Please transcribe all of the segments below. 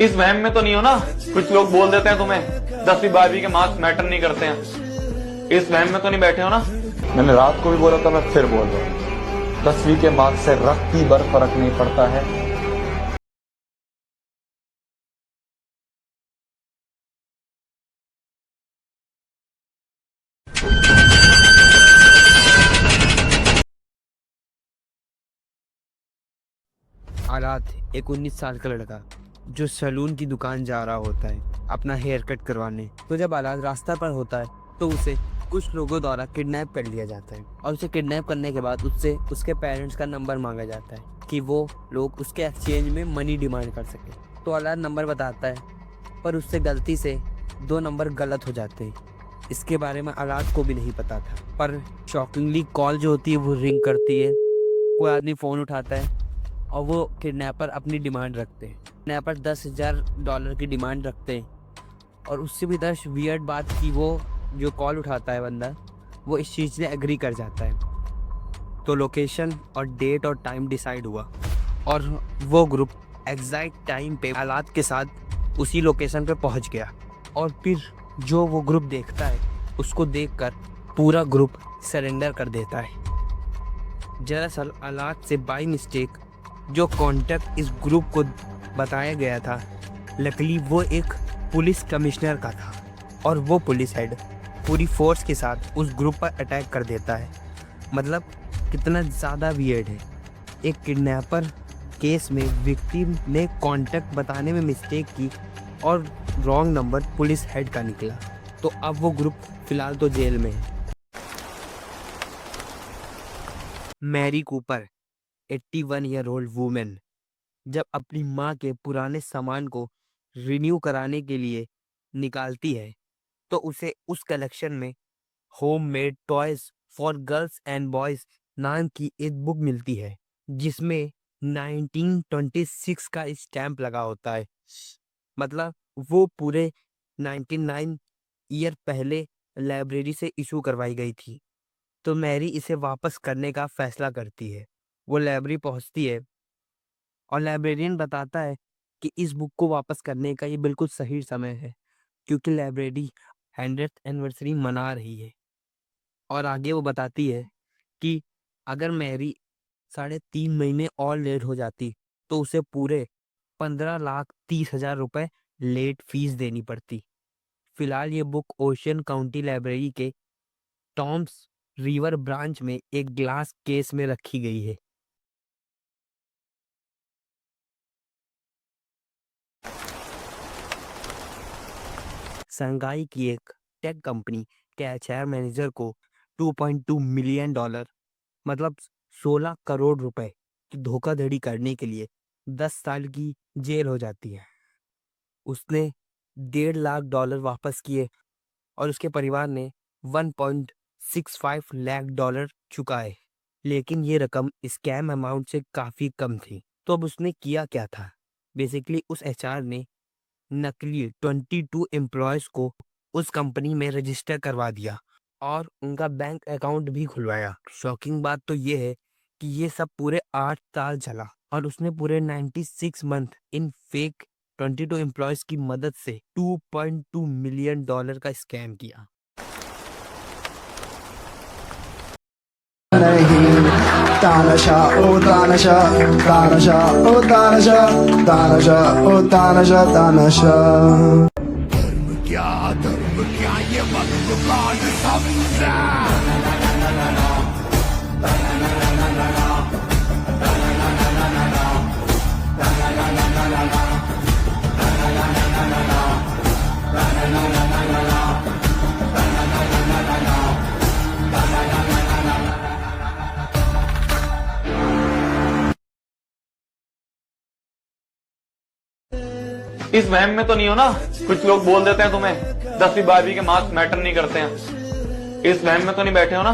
इस वहम में तो नहीं हो ना? कुछ लोग बोल देते हैं तुम्हें 10वीं 12वीं के मार्क्स मैटर नहीं करते हैं। इस वहम में तो नहीं बैठे हो ना? मैंने रात को भी बोला था, मैं फिर बोल रहा हूँ, 10वीं के मार्क्स से रत्ती भर फर्क नहीं पड़ता है। आलात एक 19 साल का लड़का जो सैलून की दुकान जा रहा होता है अपना हेयर कट करवाने। तो जब आलात रास्ता पर होता है तो उसे कुछ लोगों द्वारा किडनैप कर लिया जाता है और उसे किडनैप करने के बाद उससे उसके पेरेंट्स का नंबर मांगा जाता है कि वो लोग उसके एक्सचेंज में मनी डिमांड कर सके। तो आलात नंबर बताता है पर उससे गलती से 2 नंबर गलत हो जाते हैं। इसके बारे में आलात को भी नहीं पता था, पर शॉकिंगली कॉल जो होती है वो रिंग करती है। कोई आदमी फ़ोन उठाता है और वो किडनैपर अपनी डिमांड रखते हैं। किडनैपर $10,000 की डिमांड रखते हैं और उससे भी 10 वियर्ड बात की वो जो कॉल उठाता है बंदा वो इस चीज़ से एग्री कर जाता है। तो लोकेशन और डेट और टाइम डिसाइड हुआ और वो ग्रुप एग्जैक्ट टाइम पे हालात के साथ उसी लोकेशन पे पहुंच गया। और फिर जो वो ग्रुप देखता है उसको देखकर पूरा ग्रुप सरेंडर कर देता है। दरअसल हालात से बाई मिस्टेक जो कांटेक्ट इस ग्रुप को बताया गया था, लकीली वो एक पुलिस कमिश्नर का था और वो पुलिस हेड पूरी फोर्स के साथ उस ग्रुप पर अटैक कर देता है। मतलब कितना ज़्यादा वियर्ड है। एक किडनैपर केस में विक्टिम ने कांटेक्ट बताने में मिस्टेक की और रॉन्ग नंबर पुलिस हेड का निकला। तो अब वो ग्रुप फिलहाल तो जेल में है। Mary Cooper 81 year old women जब अपनी माँ के पुराने सामान को रिन्यू कराने के लिए निकालती है तो उसे उस कलेक्शन में home made toys for girls and boys नाम की एक बुक मिलती है जिसमें 1926 का स्टैंप लगा होता है। मतलब वो पूरे 99 ईयर पहले लाइब्रेरी से इशू करवाई गई थी। तो मैरी इसे वापस करने का फैसला करती है। वो लाइब्रेरी पहुंचती है और लाइब्रेरियन बताता है कि इस बुक को वापस करने का ये बिल्कुल सही समय है क्योंकि लाइब्रेरी 100th एनिवर्सरी मना रही है। और आगे वो बताती है कि अगर मैरी 3.5 महीने और लेट हो जाती तो उसे पूरे 15,30,000 रुपए लेट फीस देनी पड़ती। फिलहाल ये बुक ओशियन काउंटी लाइब्रेरी के टॉम्स रिवर ब्रांच में एक ग्लास केस में रखी गई है। शंघाई की एक टेक कंपनी के एचआर मैनेजर को $2.2 मिलियन मतलब 16 करोड़ रुपए की धोखाधड़ी करने के लिए 10 साल की जेल हो जाती है। उसने $1.5 लाख वापस किए और उसके परिवार ने $1.65 लाख चुकाए, लेकिन ये रकम स्कैम अमाउंट से काफ़ी कम थी। तो अब उसने किया क्या था? बेसिकली उस एचआर ने नकली 22 एम्प्लॉयज़ को उस कंपनी में रजिस्टर करवा दिया और उनका बैंक अकाउंट भी खुलवाया। शॉकिंग बात तो ये है कि ये सब पूरे 8 साल चला और उसने पूरे 96 मंथ इन फेक 22 एम्प्लॉयज़ की मदद से $2.2 मिलियन का स्कैम किया। नहीं तानाशा ओ तानाशा तानाशा ओ तानाशा तानाशा ओ तानाशा तानाशा धर्म क्या ये वक्त काल समझा इस वहम में तो नहीं हो ना? कुछ लोग बोल देते हैं तुम्हें 10वीं 12वीं के मार्क्स मैटर नहीं करते हैं। इस वहम में तो नहीं बैठे हो ना?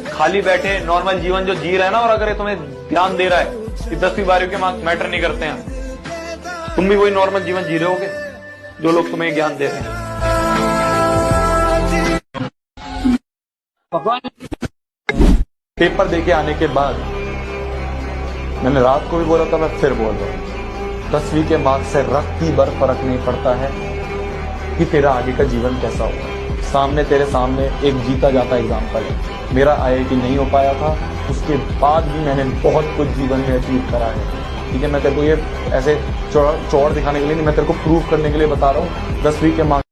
खाली बैठे नॉर्मल जीवन जो जी रहे हैं ना, और अगर ये तुम्हें ध्यान दे रहा है कि 10वीं 12वीं के मार्क्स मैटर नहीं करते हैं, तुम भी वही नॉर्मल जीवन जी रहे होगे जो लोग तुम्हें ज्ञान दे रहे हैं। पेपर देके आने के बाद मैंने रात को भी बोला था, मैं फिर बोल रहा हूँ, 10वीं के मार्क्स से रत्ती भर फर्क नहीं पड़ता है कि तेरा आगे का जीवन कैसा होगा। सामने तेरे सामने एक जीता जाता एग्जाम्पल है। मेरा IIT नहीं हो पाया था, उसके बाद भी मैंने बहुत कुछ जीवन में अचीव करा है। ठीक है, मैं तेरे को ये ऐसे चौड़ दिखाने के लिए नहीं, मैं तेरे को प्रूव करने के लिए बता रहा हूँ। 10वीं के मार्क्स